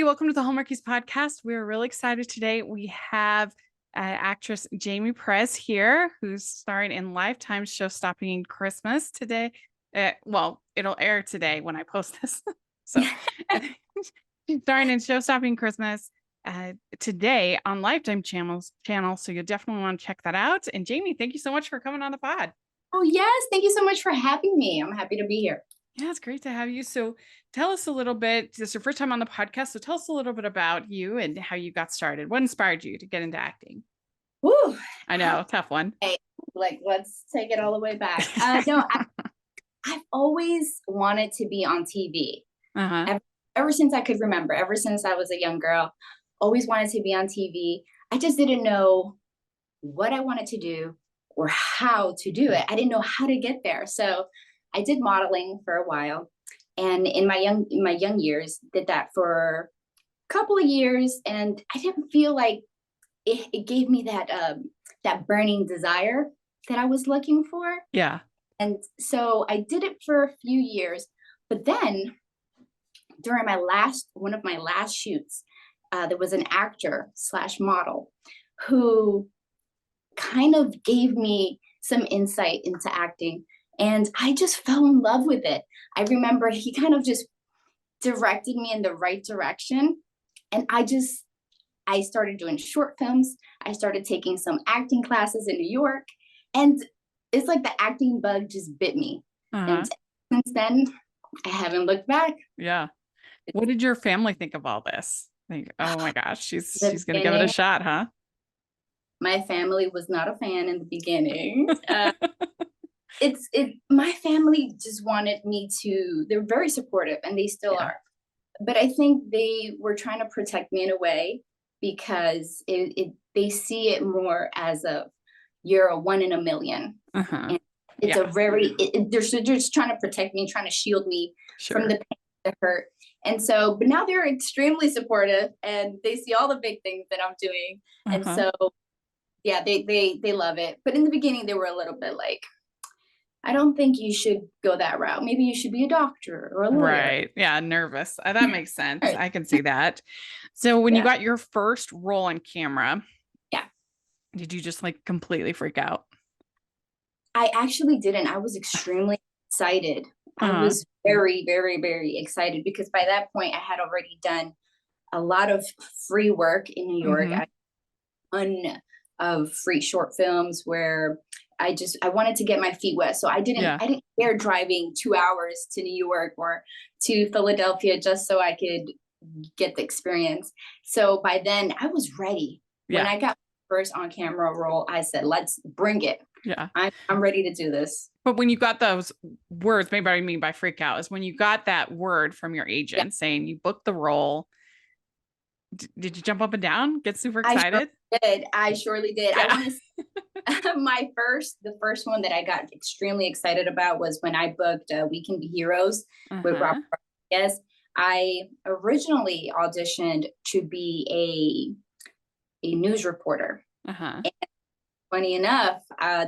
welcome to the Hallmarkies podcast. We're really excited today. We have actress Jamie Perez here, who's starring in Lifetime's Show-Stopping Christmas today. Well, it'll air today when I post this. So she's starring in Show-Stopping Christmas today on Lifetime channel. So you'll definitely want to check that out. And Jamie, thank you so much for coming on the pod. Oh, yes. Thank you so much for having me. I'm happy to be here. Yeah, it's great to have you. So tell us a little bit, this is your first time on the podcast. So tell us a little bit about you and how you got started. What inspired you to get into acting? Woo. I know, tough one. Hey, let's take it all the way back. No, I've always wanted to be on TV. Ever since I could remember, ever since I was a young girl, always wanted to be on TV. I just didn't know what I wanted to do or how to do it. I didn't know how to get there. So I did modeling for a while, and in my young years, did that for a couple of years, and I didn't feel like it gave me that burning desire that I was looking for. Yeah. And so I did it for a few years, but then during one of my last shoots, there was an actor / model who kind of gave me some insight into acting. And I just fell in love with it. I remember he kind of just directed me in the right direction. And I started doing short films. I started taking some acting classes in New York. And it's like the acting bug just bit me. And since then, I haven't looked back. Yeah. What did your family think of all this? Like, oh my gosh, she's going to give it a shot, huh? My family was not a fan in the beginning. My family just wanted me to, they're very supportive and they still are. But I think they were trying to protect me in a way because they see it more as you're a one in a million. And it's they're just trying to protect me, trying to shield me from the pain, the hurt. And so, but now they're extremely supportive and they see all the big things that I'm doing. And so, yeah, they love it. But in the beginning, they were a little bit like, I don't think you should go that route. Maybe you should be a doctor or a lawyer. Right. Yeah. Nervous. That makes sense. I can see that. So when you got your first role on camera, did you just like completely freak out? I actually didn't. I was extremely excited. I was very, very, very excited because by that point I had already done a lot of free work in New York. I had a ton of free short films where I wanted to get my feet wet. So I didn't care driving 2 hours to New York or to Philadelphia just so I could get the experience. So by then I was ready. When I got my first on camera role, I said, let's bring it. Yeah. I'm ready to do this. But when you got those words, maybe I mean by freak out, is when you got that word from your agent saying you booked the role. Did you jump up and down? Get super excited? I surely did. Yeah. The first one that I got extremely excited about was when I booked We Can Be Heroes with Robert Rodriguez. I originally auditioned to be a news reporter. And funny enough,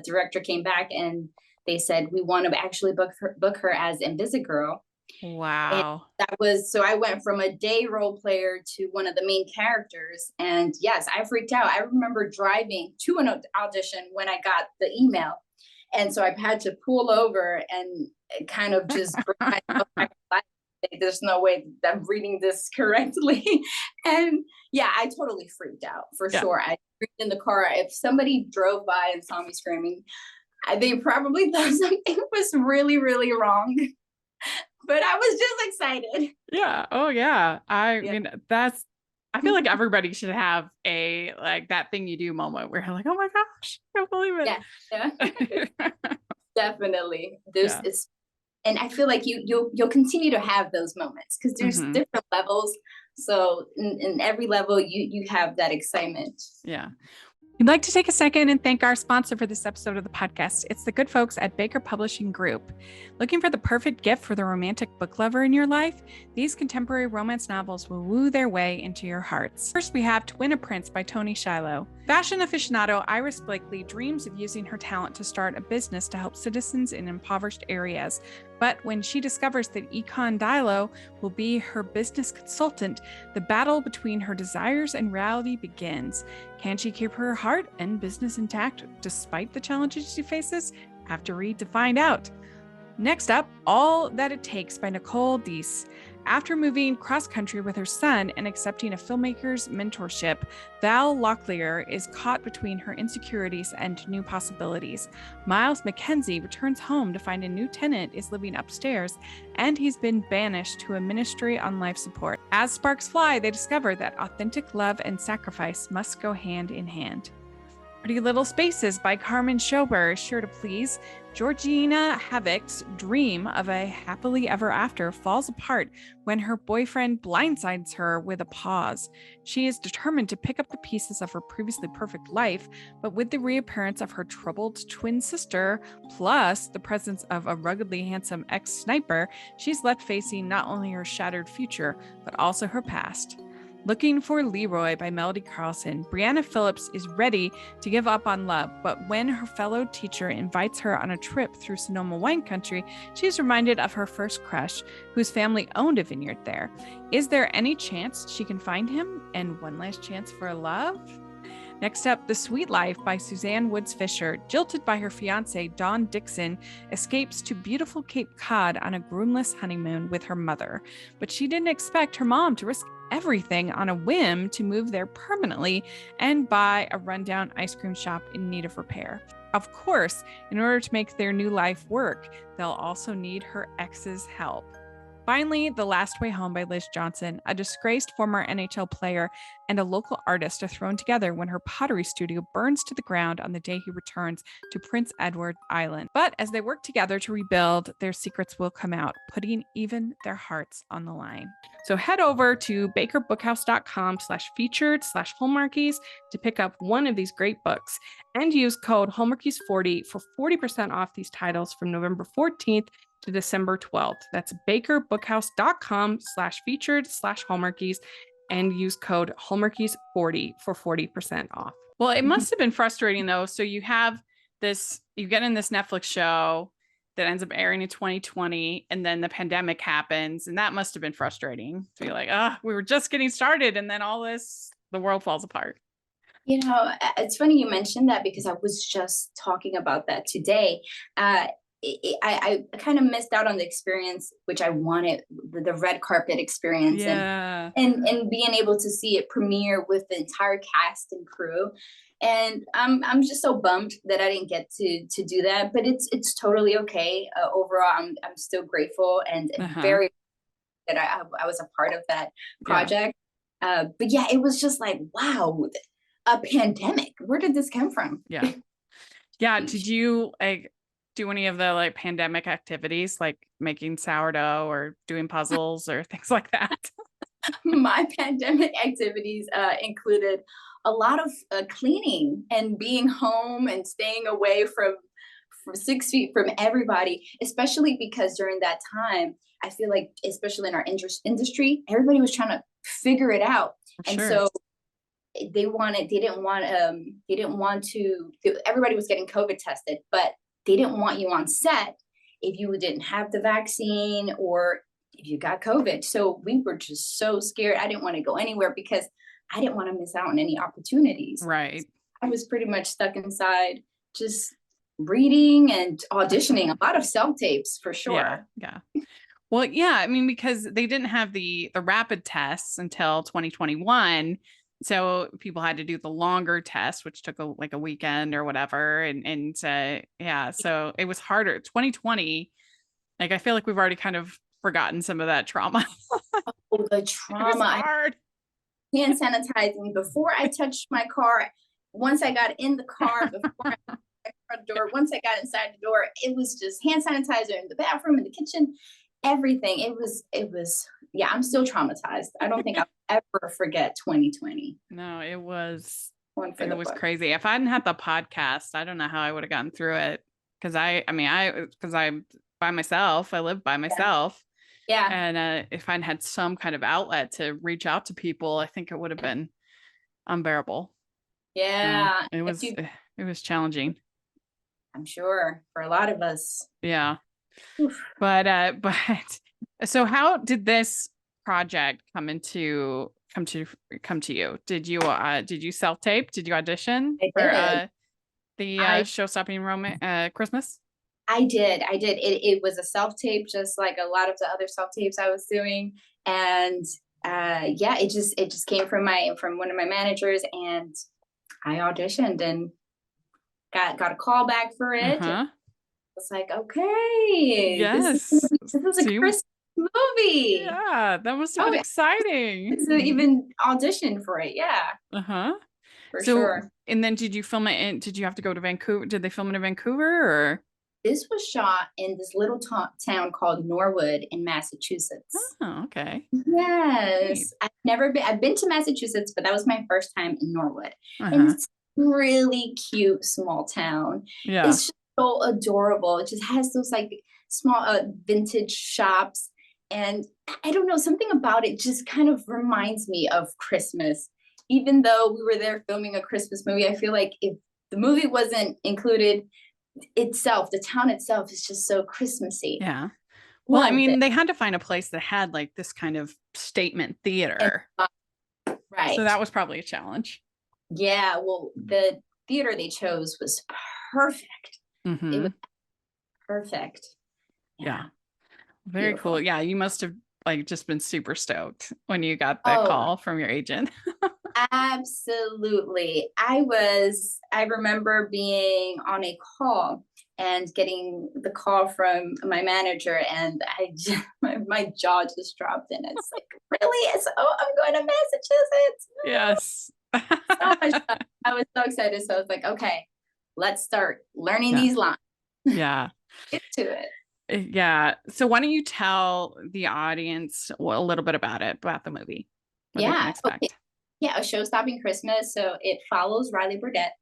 director came back and they said, we want to actually book her as Invisigirl. Wow. And so I went from a day role player to one of the main characters. And yes, I freaked out. I remember driving to an audition when I got the email. And so I had to pull over and kind of just there's no way that I'm reading this correctly. And yeah, I totally freaked out for sure. I screamed in the car. If somebody drove by and saw me screaming, they probably thought something was really, really wrong. But I was just excited. Yeah. Oh yeah. I mean, I feel like everybody should have a like that thing you do moment where you're like, oh my gosh, I can't believe it. Yeah. Definitely. And I feel like you'll continue to have those moments because there's different levels. So in every level, you have that excitement. Yeah. We'd like to take a second and thank our sponsor for this episode of the podcast. It's the good folks at Baker Publishing Group. Looking for the perfect gift for the romantic book lover in your life? These contemporary romance novels will woo their way into your hearts. First, we have Twin a Prince by Toni Shiloh. Fashion aficionado Iris Blakely dreams of using her talent to start a business to help citizens in impoverished areas. But when she discovers that Econ Dilo will be her business consultant, the battle between her desires and reality begins. Can she keep her heart and business intact despite the challenges she faces? Have to read to find out. Next up, All That It Takes by Nicole Deese. After moving cross country with her son and accepting a filmmaker's mentorship, Val Locklear is caught between her insecurities and new possibilities. Miles Mackenzie returns home to find a new tenant is living upstairs, and he's been banished to a ministry on life support. As sparks fly, they discover that authentic love and sacrifice must go hand in hand. Pretty Little Spaces by Carmen Schober is sure to please. Georgina Havock's dream of a happily ever after falls apart when her boyfriend blindsides her with a pause. She is determined to pick up the pieces of her previously perfect life, but with the reappearance of her troubled twin sister, plus the presence of a ruggedly handsome ex-sniper, she's left facing not only her shattered future, but also her past. Looking for Leroy by Melody Carlson, Brianna Phillips is ready to give up on love, but when her fellow teacher invites her on a trip through Sonoma wine country, she's reminded of her first crush, whose family owned a vineyard there. Is there any chance she can find him? And one last chance for a love? Next up, The Sweet Life by Suzanne Woods Fisher. Jilted by her fiance, Don Dixon, escapes to beautiful Cape Cod on a groomless honeymoon with her mother. But she didn't expect her mom to risk everything on a whim to move there permanently and buy a rundown ice cream shop in need of repair. Of course, in order to make their new life work, they'll also need her ex's help. Finally, The Last Way Home by Liz Johnson. A disgraced former NHL player and a local artist are thrown together when her pottery studio burns to the ground on the day he returns to Prince Edward Island. But as they work together to rebuild, their secrets will come out, putting even their hearts on the line. So head over to bakerbookhouse.com/featured/hallmarkies to pick up one of these great books and use code hallmarkies40 for 40% off these titles from November 14th to December 12th. That's bakerbookhouse.com/featured/hallmarkies and use code hallmarkies40 for 40% off. Well, it must have been frustrating though. So you have this, you get in this Netflix show that ends up airing in 2020, and then the pandemic happens, and that must have been frustrating. So you're like, we were just getting started, and then all this, the world falls apart. You know, it's funny you mentioned that because I was just talking about that today. I kind of missed out on the experience, which I wanted, the red carpet experience, Yeah. and being able to see it premiere with the entire cast and crew. And I'm just so bummed that I didn't get to do that, but it's totally okay. Overall, I'm still grateful and very that I was a part of that project. But yeah, it was just like, wow, a pandemic. Where did this come from? Yeah. Yeah. Did you like do any of the like pandemic activities, like making sourdough or doing puzzles or things like that? My pandemic activities included a lot of cleaning and being home and staying away from 6 feet from everybody, especially because during that time, I feel like, especially in our industry, everybody was trying to figure it out. For And sure. so they didn't want to, everybody was getting COVID tested, but they didn't want you on set if you didn't have the vaccine or if you got COVID. So we were just so scared. I didn't want to go anywhere because I didn't want to miss out on any opportunities. Right. I was pretty much stuck inside, just reading and auditioning, a lot of self-tapes for sure. Yeah. Well, yeah, I mean, because they didn't have the rapid tests until 2021. So people had to do the longer test, which took like a weekend or whatever. And yeah, so it was harder. 2020, like I feel like we've already kind of forgotten some of that trauma. Oh, the It was trauma. hard. Hand sanitizing before I touched my car. Once I got in the car, before I the front door, once I got inside the door, it was just hand sanitizer in the bathroom, in the kitchen, everything. It was, yeah, I'm still traumatized. I don't think I'll ever forget 2020. No, it was Book. crazy. If I hadn't had the podcast, I don't know how I would have gotten through it. Because I'm by myself. I live by myself. Yeah. And if I'd had some kind of outlet to reach out to people, I think it would have been unbearable. Yeah. It was challenging. I'm sure for a lot of us. Yeah. Oof. But so how did this project come to come to you? Did you self-tape? Did you audition I for did. the I show-stopping romance Christmas? I did. I did. It was a self tape, just like a lot of the other self tapes I was doing, and yeah, it just came from my from one of my managers, and I auditioned and got a call back for it, and Uh-huh. was like, okay, Yes. this is a So you, Christmas movie. yeah, that must have Oh, been yeah, exciting. to even audition for it. Yeah, Uh-huh. for So, sure. and then did you film it in, did you have to go to Vancouver? Did they film it in Vancouver or? This was shot in this little town called Norwood in Massachusetts. Oh, okay. Neat. Yes, I've been to Massachusetts, but that was my first time in Norwood, and Uh-huh. it's a really cute small town. Yeah. It's just so adorable. It just has those like small vintage shops, and I don't know, something about it just kind of reminds me of Christmas. Even though we were there filming a Christmas movie, I feel like if the movie wasn't included itself, the town itself is just so Christmassy. Yeah. Well, I Loved it. mean, they had to find a place that had like this kind of statement And theater. So right. that was probably a challenge. Yeah, well, the theater they chose was perfect. It was Mm-hmm. perfect. Yeah. Yeah, Very cool. beautiful. Yeah, you must have like just been super stoked when you got the Oh, call from your agent. absolutely. I remember being on a call and getting the call from my manager, and my jaw just dropped, and it's like, really? It's, oh, I'm going to Massachusetts. Yes. So much fun. I was so excited. So I was like, okay, let's start learning Yeah. these lines. Yeah. Get to it. Yeah. So why don't you tell the audience a little bit about it, about the movie, what they can Yeah. Okay. expect? Yeah, a show stopping Christmas. So it follows Riley Burdett,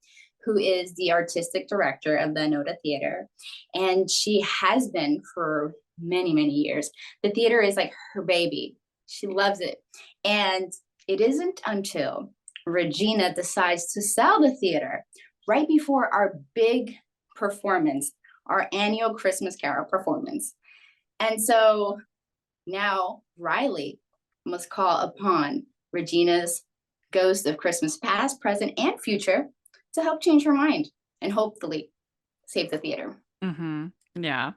who is the artistic director of the Noda Theater. And she has been for many, many years. The theater is like her baby. She loves it. And it isn't until Regina decides to sell the theater right before our big performance, our annual Christmas Carol performance. And so now Riley must call upon Regina's ghost of Christmas past, present, and future to help change her mind and hopefully save the theater. Mm-hmm. Yeah.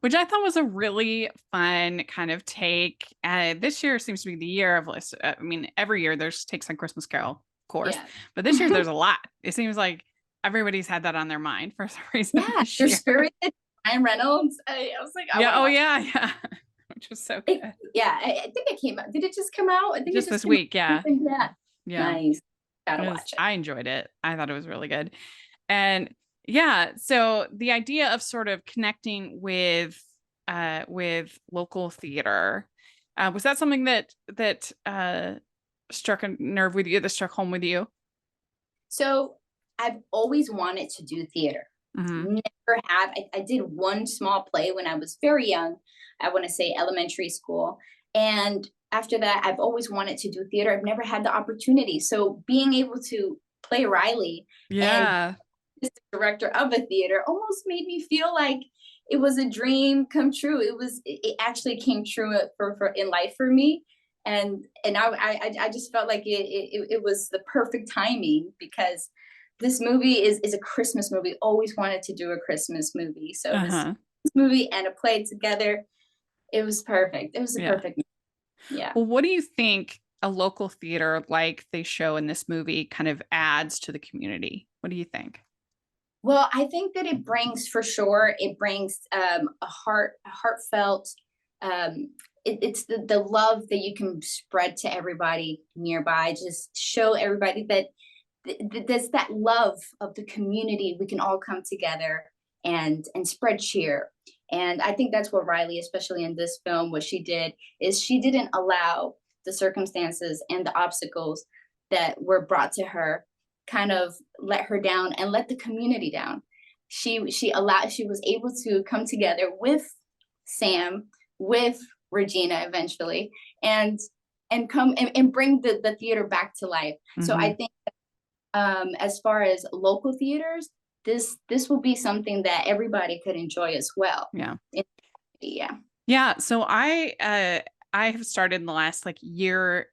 Which I thought was a really fun kind of take. This year seems to be the year of this. I mean, every year there's takes on Christmas Carol, of course, Yeah. but this year there's a lot. It seems like everybody's had that on their mind for some reason Yeah. this There's year. Spirited, Ryan Reynolds. I was like, I Yeah. want to Oh, watch yeah. Yeah. Which was so it. good. Yeah. I think it came out. Did it just come out? I think it Just just this came week. out. Yeah. Yeah. Yeah. Nice. Gotta watch it. I enjoyed it. I thought it was really good. And yeah, so the idea of sort of connecting with local theater, was that something that struck a nerve with you, that struck home with you? So I've always wanted to do theater. Hmm. Never have. I did one small play when I was very young. I want to say elementary school. And after that, I've always wanted to do theater. I've never had the opportunity. So being able to play Riley and Yeah. the director of a theater almost made me feel like it was a dream come true. It actually came true for in life for me. And I just felt like it was the perfect timing because this movie is a Christmas movie. Always wanted to do a Christmas movie. So this Uh-huh. movie and a play together, it was perfect. It was a Yeah. perfect, yeah. Well, what do you think a local theater like they show in this movie kind of adds to the community? What do you think? Well, I think that it brings for sure. It brings a heartfelt. It's the love that you can spread to everybody nearby. Just show everybody that there's that love of the community. We can all come together and spread cheer. And I think that's what Riley, especially in this film, what she did is she didn't allow the circumstances and the obstacles that were brought to her kind of let her down and let the community down. She was able to come together with Sam, with Regina eventually, and and bring the theater back to life. So Hmm. I think as far as local theaters, this will be something that everybody could enjoy as well. Yeah. Yeah. Yeah, so I have started in the last like year.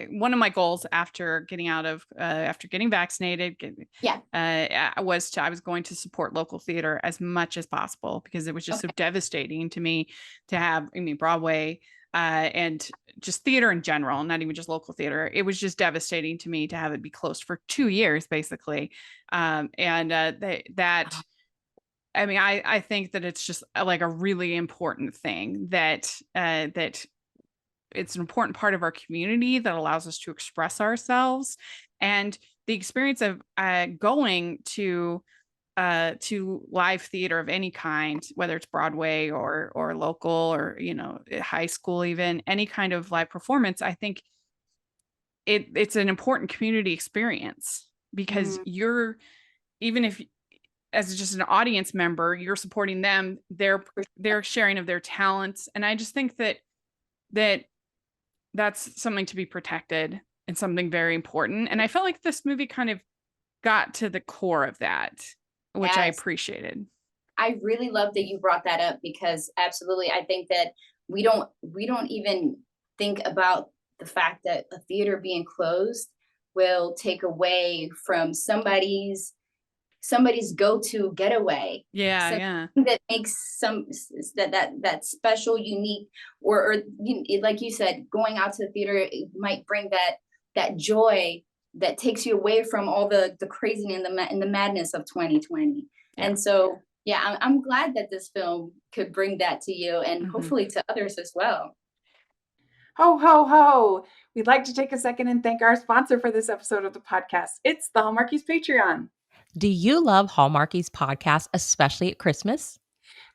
One of my goals after getting out of after getting vaccinated Yeah. I was going to support local theater as much as possible because it was just so Okay. devastating to me to have, I mean, Broadway and just theater in general, not even just local theater. It was just devastating to me to have it be closed for 2 years basically. And that I mean, I think that it's just like a really important thing that it's an important part of our community that allows us to express ourselves, and the experience of going to live theater of any kind, whether it's Broadway or local or high school, even any kind of live performance. I think it's an important community experience because Mm, you're even if as just an audience member, you're supporting them, for their sharing of their talents. And I just think that that's something to be protected and something very important. And I felt like this movie kind of got to the core of that, which I Yes. appreciated. I really love that you brought that up because absolutely, I think that we don't even think about the fact that a theater being closed will take away from somebody's go-to getaway. Yeah, Something yeah. that makes that special, unique, or like you said, going out to the theater, it might bring that joy that takes you away from all the crazy and the madness of 2020. Yeah. And so, yeah, I'm glad that this film could bring that to you and Hmm. hopefully to others as well. Ho, ho, ho. We'd like to take a second and thank our sponsor for this episode of the podcast. It's the Hallmarkies Patreon. Do you love Hallmarkies podcast, especially at Christmas?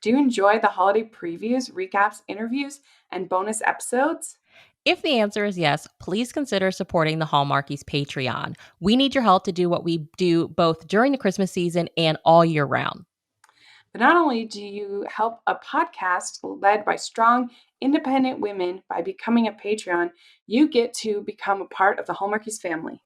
Do you enjoy the holiday previews, recaps, interviews, and bonus episodes? If the answer is yes, please consider supporting the Hallmarkies Patreon. We need your help to do what we do both during the Christmas season and all year round. But not only do you help a podcast led by strong, independent women by becoming a Patreon, you get to become a part of the Hallmarkies family.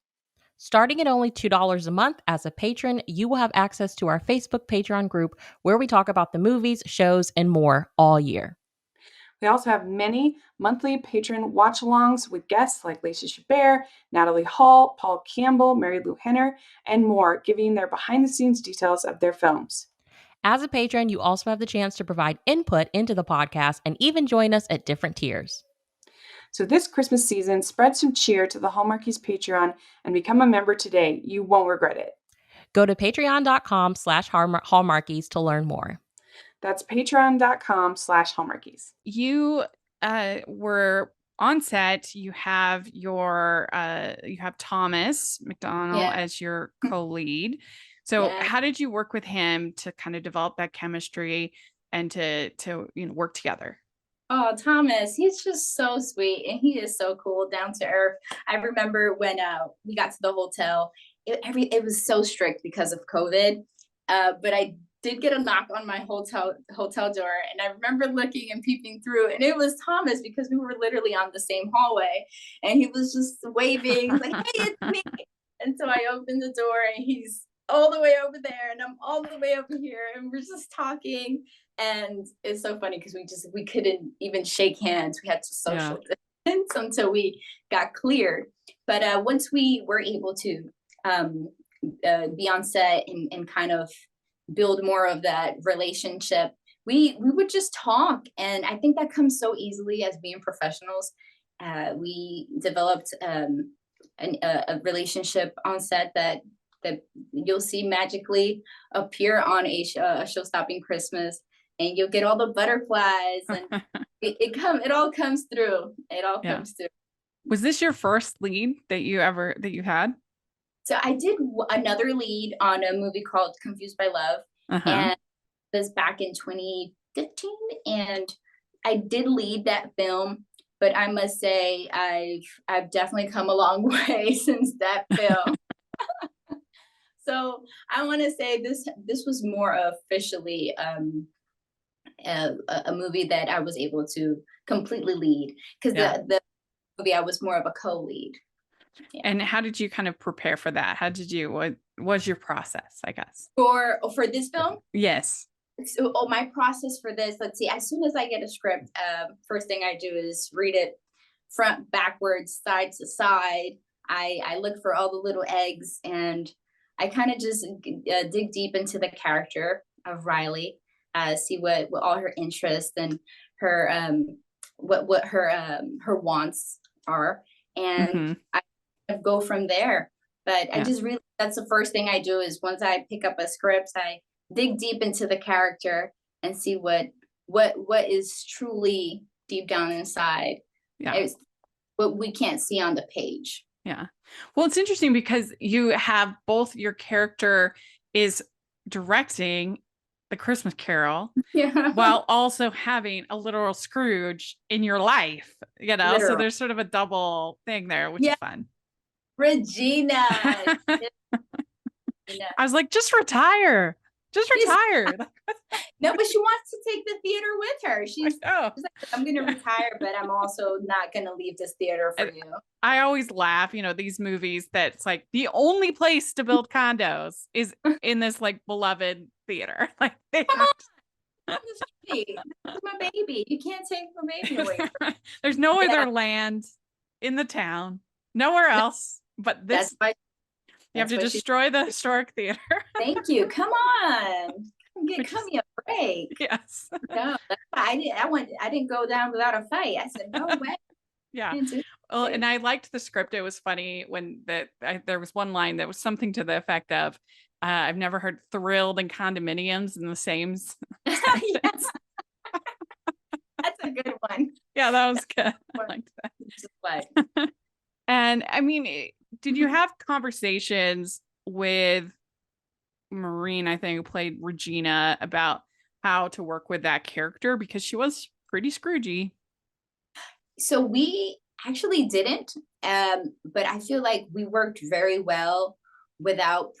Starting at only $2 a month as a patron, you will have access to our Facebook Patreon group where we talk about the movies, shows, and more all year. We also have many monthly patron watch alongs with guests like Lacey Chabert, Natalie Hall, Paul Campbell, Mary Lou Henner, and more, giving their behind the scenes details of their films. As a patron, you also have the chance to provide input into the podcast and even join us at different tiers. So this Christmas season, spread some cheer to the Hallmarkies Patreon and become a member today. You won't regret it. Go to patreon.com/hallmarkies to learn more. That's patreon.com/Hallmarkies. You were on set. You have Thomas McDonald Yeah. as your co-lead. So Yeah. how did you work with him to kind of develop that chemistry and to work together? Oh, Thomas, he's just so sweet and he is so cool, down to earth. I remember when we got to the hotel, it was so strict because of COVID. But I did get a knock on my hotel door, and I remember looking and peeping through, and it was Thomas because we were literally on the same hallway, and he was just waving. He's like, "Hey, it's me!" And so I opened the door, and he's all the way over there, and I'm all the way over here, and we're just talking. And it's so funny because we couldn't even shake hands. We had to Yeah. social distance until we got cleared. But once we were able to um, be on set and kind of build more of that relationship, we would just talk, and I think that comes so easily as being professionals. We developed a relationship on set that you'll see magically appear on a show stopping Christmas, and you'll get all the butterflies, and it all comes through. It all Yeah. comes through. Was this your first lead that you had? So I did another lead on a movie called Confused by Love, Uh-huh. and it was back in 2015, and I did lead that film. But I must say, I've definitely come a long way since that film. So I want to say this was more officially a movie that I was able to completely lead, because Yeah. the movie I was more of a co-lead. Yeah. And how did you kind of prepare for that? What was your process, I guess? For this film, Yes. So, my process for this, let's see, as soon as I get a script, first thing I do is read it front, backwards, side to side. I look for all the little eggs, and I kind of just dig deep into the character of Riley, see what all her interests and her what her wants are, and Hmm. I go from there. But I Yeah. just really, that's the first thing I do is once I pick up a script, I dig deep into the character and see what is truly deep down inside. Yeah. It's what we can't see on the page. Yeah. Well, it's interesting because you have both your character is directing the Christmas Carol Yeah. while also having a literal Scrooge in your life, you know? So Literal. there's sort of a double thing there, which Yeah. is fun. Regina. I Regina. was like, just retire. Just She's- retire. No, but she wants to take the theater with her. She's Oh, like, I'm going to retire, but I'm also not going to leave this theater for you. I always laugh, you know, these movies that's like the only place to build condos is in this like beloved theater. Like they Come have on, this is my baby. You can't take my baby away. there's no Yeah. other land in the town, nowhere else but this. That's why. You have to that's why she- destroy the historic theater. Thank you. Come on. Which Come is- me a break. Yes. No, that's why I didn't go down without a fight. I said, no way. Yeah. Can't do Well, it. and I liked the script. It was funny when there was one line that was something to the effect of, I've never heard thrilled and condominiums in the same Yes. That's a good one. Yeah, that was good. I One. liked that. Just like, And I mean, did you have conversations with Maureen, I think, who played Regina, about how to work with that character? Because she was pretty Scroogey. so we actually didn't, but I feel like we worked very well without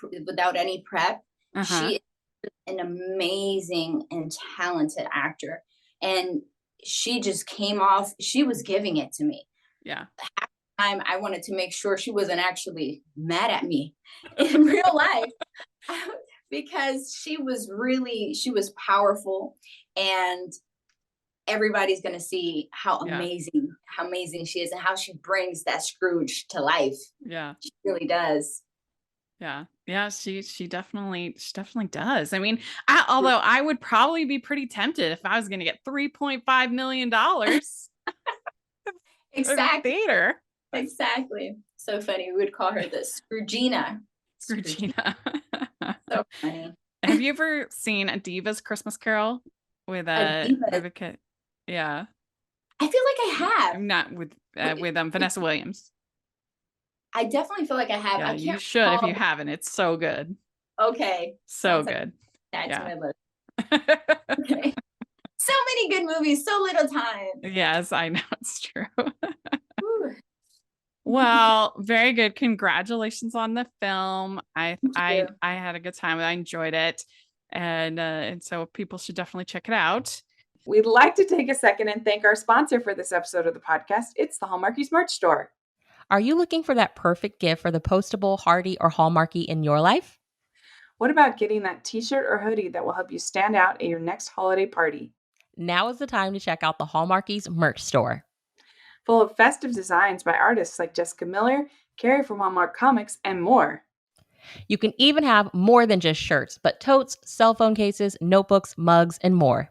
any prep. Uh-huh. She is an amazing and talented actor, and she just came off. She was giving it to me. Yeah. I wanted to make sure she wasn't actually mad at me in real life because she was powerful, and everybody's going to see how Yeah. amazing she is and how she brings that Scrooge to life. Yeah. She really does. Yeah. Yeah. She definitely does. I mean, although I would probably be pretty tempted if I was going to get $3.5 million Exactly. theater. Exactly. So funny. We would call her the Scroogina. Regina. So funny. Have you ever seen A Diva's Christmas Carol with Diva? Vivica? Yeah. I feel like I have. I'm not with Vanessa Williams. I definitely feel like I have. Yeah, I you can't should if recall. you haven't. It's so good. Okay. So Sounds like good. Add Yeah. to my list. Okay. So many good movies, so little time. Yes, I know it's true. Whew. Well, very good. Congratulations on the film. I you. had a good time. I enjoyed it. And so people should definitely check it out. We'd like to take a second and thank our sponsor for this episode of the podcast. It's the Hallmarkies merch store. Are you looking for that perfect gift for the postable, hardy, or Hallmarky in your life? What about getting that t-shirt or hoodie that will help you stand out at your next holiday party? Now is the time to check out the Hallmarkies merch store. Full of festive designs by artists like Jessica Miller, Carrie from Hallmark Comics, and more. You can even have more than just shirts, but totes, cell phone cases, notebooks, mugs, and more.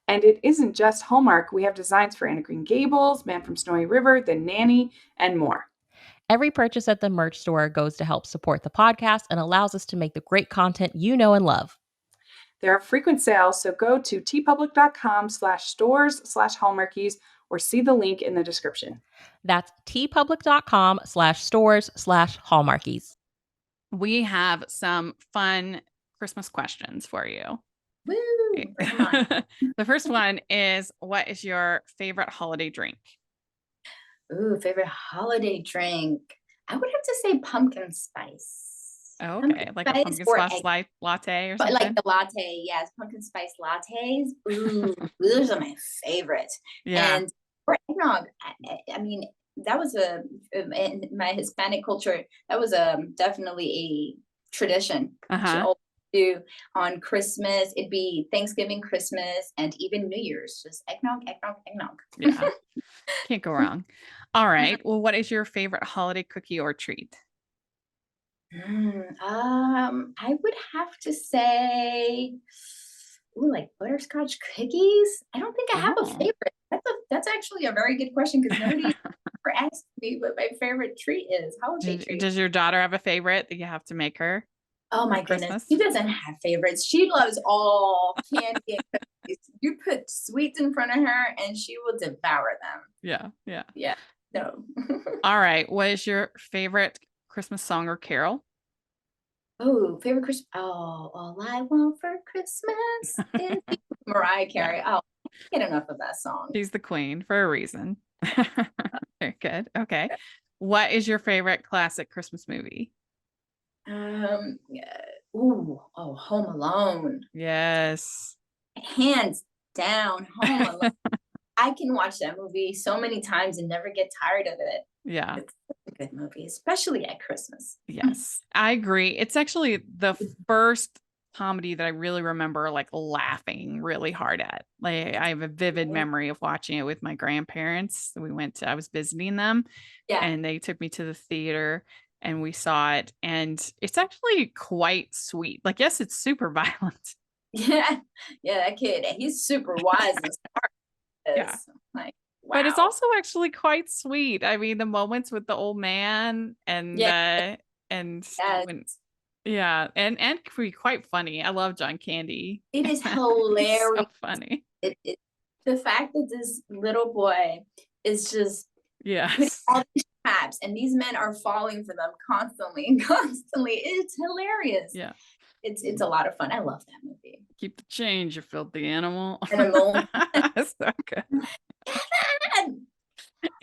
And it isn't just Hallmark. We have designs for Anna Green Gables, Man from Snowy River, The Nanny, and more. Every purchase at the merch store goes to help support the podcast and allows us to make the great content you know and love. There are frequent sales, so go to tpublic.com/stores/Hallmarkies or see the link in the description. That's tpublic.com/stores/Hallmarkies. We have some fun Christmas questions for you. Woo! Bring 'em on. The first one is, what is your favorite holiday drink? Ooh, favorite holiday drink. I would have to say pumpkin spice. Oh, Pumpkin okay, like a spice pumpkin or spice egg. latte or But something. like the latte, yes, pumpkin spice lattes. Ooh, those are my favorite. Yeah. And for eggnog, I mean, that was in my Hispanic culture. That was definitely a tradition. Uh-huh. To always do on Christmas. It'd be Thanksgiving, Christmas, and even New Year's. Just eggnog, eggnog, eggnog. Yeah. Can't go wrong. All right. Well, what is your favorite holiday cookie or treat? I would have to say, ooh, like butterscotch cookies. I don't think I have a Oh. favorite. That's actually a very good question because nobody ever asked me what my favorite treat is. Holiday treat. Does your daughter have a favorite that you have to make her Oh for my goodness, Christmas? she doesn't have favorites. She loves all candy and cookies. You put sweets in front of her and she will devour them. Yeah. Yeah. Yeah. No. All right. What is your favorite Christmas song or carol? Oh, favorite Christmas. Oh, all I want for Christmas is you. Mariah Yeah. Carey. Oh, I can't get enough of that song. She's the queen for a reason. Very good. Okay. What is your favorite classic Christmas movie? Yeah. Ooh, oh, Home Alone. Yes. Hands down, Home Alone. I can watch that movie so many times and never get tired of it. Yeah. It's such a good movie, especially at Christmas. Yes. I agree. It's actually the first comedy that I really remember like laughing really hard at. Like I have a vivid Yeah. memory of watching it with my grandparents. I was visiting them Yeah. and they took me to the theater and we saw it and it's actually quite sweet. Like yes, it's super violent. Yeah. Yeah, that kid. And he's super wise and smart. Yeah. Like, But it's wow. also actually quite sweet. I mean, the moments with the old man Yeah. and Yes. when yeah, and quite funny. I love John Candy. It is He's hilarious. so funny. The fact that this little boy is just putting Yes. all these traps and these men are falling for them constantly and constantly. It's hilarious. Yeah. It's a lot of fun. I love that movie. Keep the change, you filthy animal. Animal. So good. Kevin!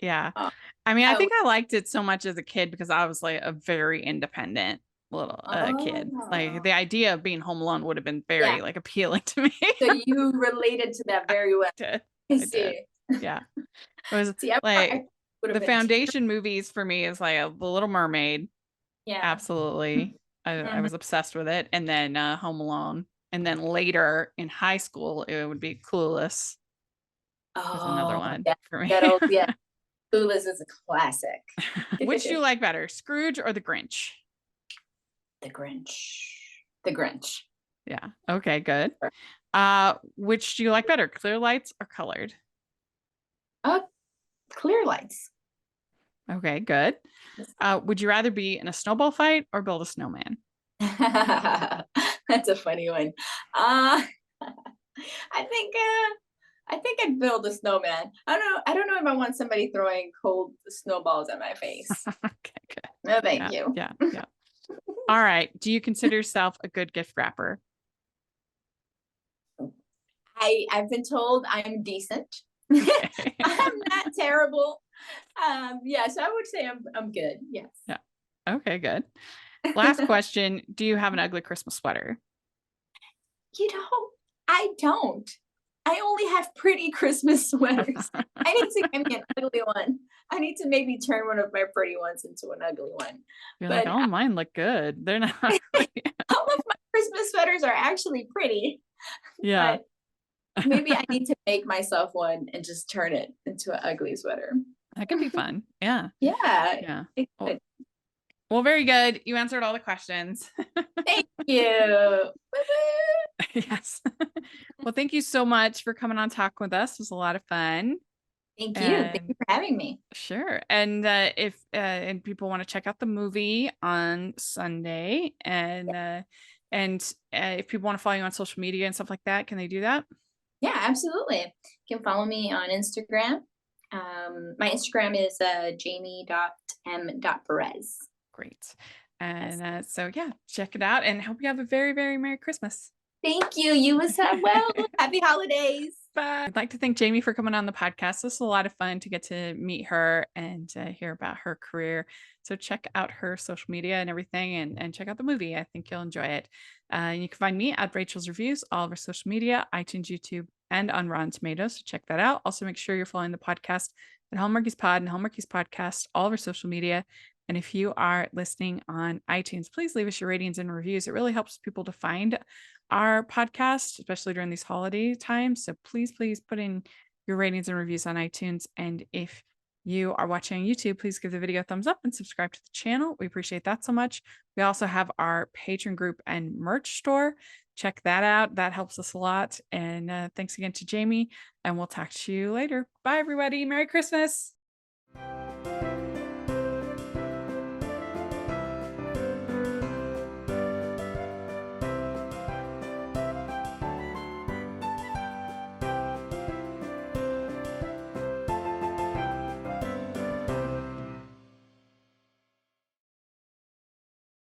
Yeah. Oh, I mean, I I think I liked it so much as a kid because I was like a very independent little kid. Like oh, the idea of being home alone would have been yeah. very like appealing to me. So you related to that very well. did. I I did. see. Yeah. It was See, I like would have the been. foundation movies for me is like The Little Mermaid. Yeah. Absolutely. I Mhm. was obsessed with it. And then Home Alone. And then later in high school, it would be Clueless was another Oh, one yeah. for me. That old, yeah. Clueless is a classic. Which do you like better, Scrooge or The Grinch? The Grinch. The Grinch. Yeah. Okay, good. Which do you like better, clear lights or colored? Uh, Clear lights. Okay, good. Would you rather be in a snowball fight or build a snowman? That's a funny one. Uh, I think I'd build a snowman. I don't know if I want somebody throwing cold snowballs at my face. Okay, good. No, thank Yeah, you. yeah, yeah. All right. Do you consider yourself a good gift wrapper? I've been told I'm decent. Okay. I'm not terrible. Yeah, so I would say I'm good. Yes. Yeah. Okay, good. Last question. Do you have an ugly Christmas sweater? You know, I don't. I only have pretty Christmas sweaters. I need to get me an ugly one. I need to maybe turn one of my pretty ones into an ugly one. You're like, But oh, mine look good. They're not ugly. all of my Christmas sweaters are actually pretty. Yeah. But maybe I need to make myself one and just turn it into an ugly sweater. That could be fun. Yeah. Yeah. Yeah. it Well, could. well, very good. You answered all the questions. Thank you. Woo-hoo. Yes. Well, thank you so much for coming on talk with us. It was a lot of fun. Thank you. Thank And you for having me. sure. And if and people want to check out the movie on Sunday and if people want to follow you on social media and stuff like that, can they do that? Yeah, absolutely. You can follow me on Instagram. My Instagram is jamie.m.perez. Great. And so yeah, check it out and hope you have a very, very Merry Christmas. Thank you. You as well. Happy holidays. Bye. I'd like to thank Jamie for coming on the podcast. This was a lot of fun to get to meet her and hear about her career. So check out her social media and everything and check out the movie. I think you'll enjoy it. You can find me at Rachel's Reviews, all of our social media, iTunes, YouTube, and on Rotten Tomatoes. So check that out. Also, make sure you're following the podcast at Hallmarkies Pod and Hallmarkies Podcast, all of our social media. And if you are listening on iTunes, please leave us your ratings and reviews. It really helps people to find our podcast, especially during these holiday times. So please, please put in your ratings and reviews on iTunes. And if you are watching on YouTube, please give the video a thumbs up and subscribe to the channel. We appreciate that so much. We also have our patron group and merch store. Check that out. That helps us a lot. And thanks again to Jamie, and we'll talk to you later. Bye, everybody. Merry Christmas.